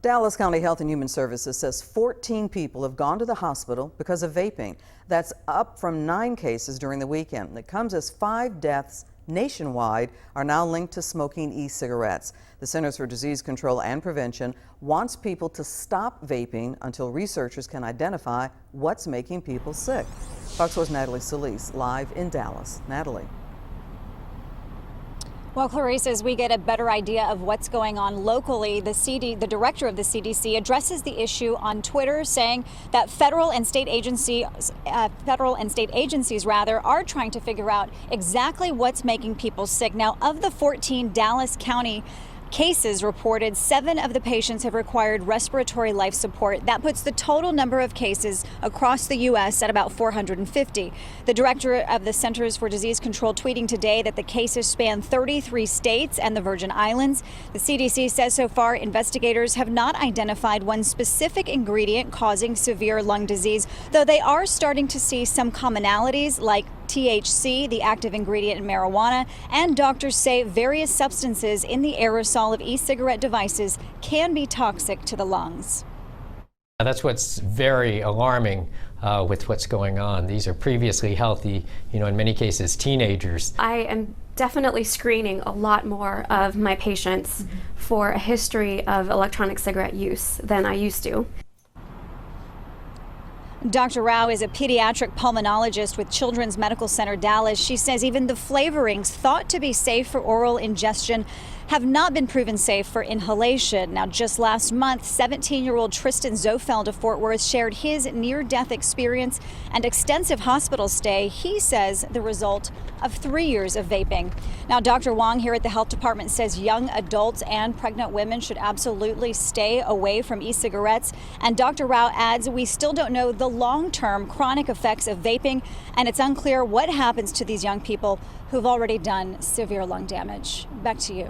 Dallas County Health and Human Services says 14 people have gone to the hospital because of vaping. That's up from 9 cases during the weekend. It comes as 5 deaths nationwide are now linked to smoking e-cigarettes. The Centers for Disease Control and Prevention wants people to stop vaping until researchers can identify what's making people sick. Fox 4's Natalie Solis live in Dallas. Natalie. Well, Clarice, as we get a better idea of what's going on locally, the director of the CDC addresses the issue on Twitter, saying that federal and state agencies are trying to figure out exactly what's making people sick. Now, of the 14 Dallas County cases reported, 7 of the patients have required respiratory life support. That puts the total number of cases across the U.S. at about 450. The director of the Centers for Disease Control tweeting today that the cases span 33 states and the Virgin Islands. The CDC says so far investigators have not identified one specific ingredient causing severe lung disease, though they are starting to see some commonalities like THC, the active ingredient in marijuana, and doctors say various substances in the aerosol of e-cigarette devices can be toxic to the lungs. That's what's very alarming with what's going on. These are previously healthy, in many cases, teenagers. I am definitely screening a lot more of my patients for a history of electronic cigarette use than I used to. Dr. Rao is a pediatric pulmonologist with Children's Medical Center Dallas. She says even the flavorings thought to be safe for oral ingestion have not been proven safe for inhalation. Now, just last month, 17-year-old Tristan Zofeld of Fort Worth shared his near-death experience and extensive hospital stay. He says the result of 3 years of vaping. Now, Dr. Wong here at the health department says young adults and pregnant women should absolutely stay away from e-cigarettes. And Dr. Rao adds we still don't know the long-term chronic effects of vaping, and it's unclear what happens to these young people who've already done severe lung damage. Back to you.